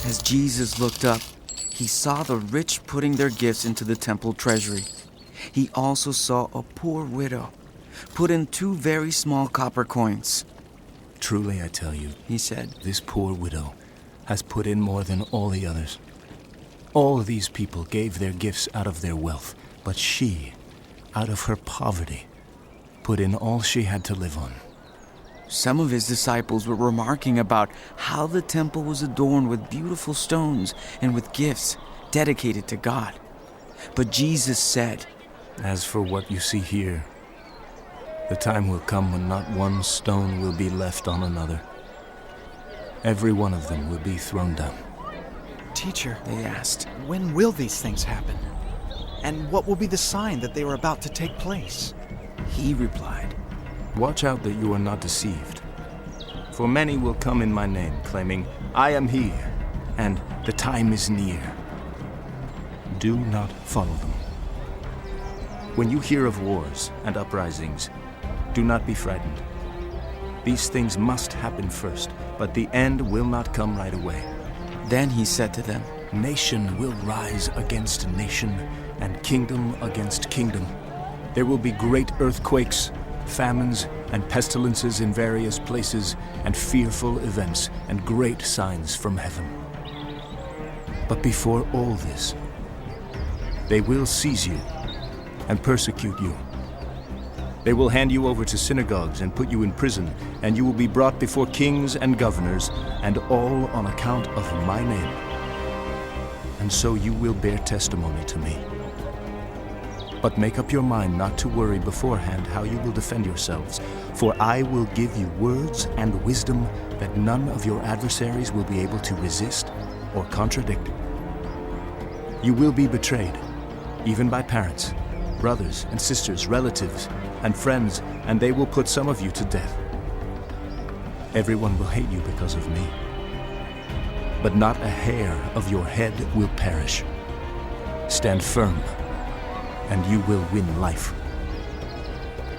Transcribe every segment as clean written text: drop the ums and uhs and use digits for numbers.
As Jesus looked up, he saw the rich putting their gifts into the temple treasury. He also saw a poor widow put in 2 very small copper coins. Truly I tell you, He said, this poor widow has put in more than all the others. All these people gave their gifts out of their wealth, but she, out of her poverty, put in all she had to live on. Some of his disciples were remarking about how the temple was adorned with beautiful stones and with gifts dedicated to God. But Jesus said, As for what you see here, the time will come when not one stone will be left on another. Every one of them will be thrown down. Teacher, they asked. when will these things happen? And what will be the sign that they are about to take place? He replied, Watch out that you are not deceived. For many will come in my name, claiming, I am he, and the time is near. Do not follow them. When you hear of wars and uprisings, do not be frightened. These things must happen first, but the end will not come right away. Then he said to them, Nation will rise against nation, and kingdom against kingdom. There will be great earthquakes, famines, and pestilences in various places, and fearful events, and great signs from heaven. But before all this, they will seize you and persecute you. They will hand you over to synagogues and put you in prison, and you will be brought before kings and governors, and all on account of my name. And so you will bear testimony to me. But make up your mind not to worry beforehand how you will defend yourselves, for I will give you words and wisdom that none of your adversaries will be able to resist or contradict. You will be betrayed, even by parents, brothers and sisters, relatives, and friends, and they will put some of you to death. Everyone will hate you because of me. But not a hair of your head will perish. Stand firm, and you will win life.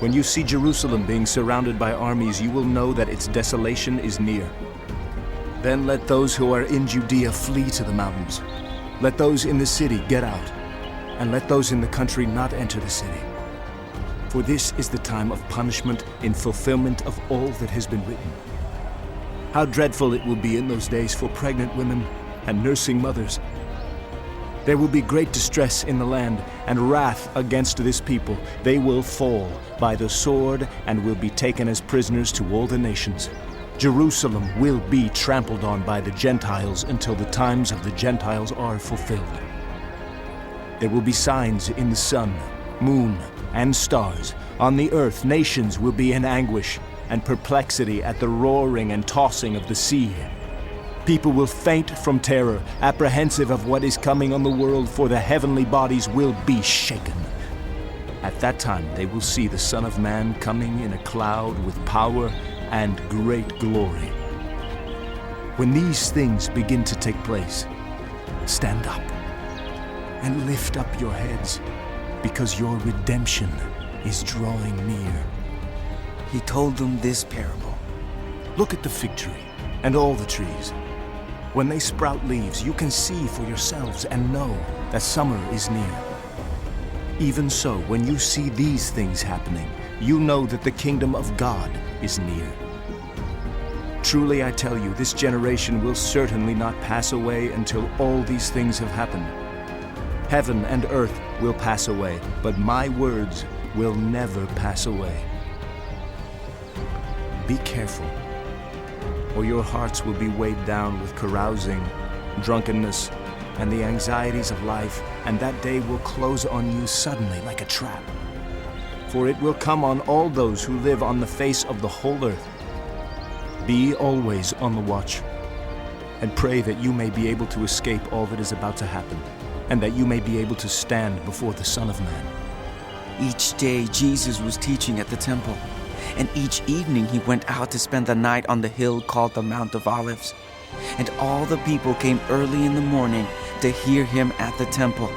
When you see Jerusalem being surrounded by armies, you will know that its desolation is near. Then let those who are in Judea flee to the mountains. Let those in the city get out, and let those in the country not enter the city. For this is the time of punishment in fulfillment of all that has been written. How dreadful it will be in those days for pregnant women and nursing mothers. There will be great distress in the land and wrath against this people. They will fall by the sword and will be taken as prisoners to all the nations. Jerusalem will be trampled on by the Gentiles until the times of the Gentiles are fulfilled. There will be signs in the sun, moon, and stars. On the earth, nations will be in anguish and perplexity at the roaring and tossing of the sea. People will faint from terror, apprehensive of what is coming on the world, for the heavenly bodies will be shaken. At that time they will see the Son of Man coming in a cloud with power and great glory. When these things begin to take place, stand up and lift up your heads, because your redemption is drawing near. He told them this parable. Look at the fig tree and all the trees. When they sprout leaves, you can see for yourselves and know that summer is near. Even so, when you see these things happening, you know that the kingdom of God is near. Truly I tell you, this generation will certainly not pass away until all these things have happened. Heaven and earth will pass away, but my words will never pass away. Be careful, or your hearts will be weighed down with carousing, drunkenness, and the anxieties of life, and that day will close on you suddenly like a trap. For it will come on all those who live on the face of the whole earth. Be always on the watch, and pray that you may be able to escape all that is about to happen, and that you may be able to stand before the Son of Man. Each day Jesus was teaching at the temple, and each evening he went out to spend the night on the hill called the Mount of Olives. And all the people came early in the morning to hear him at the temple.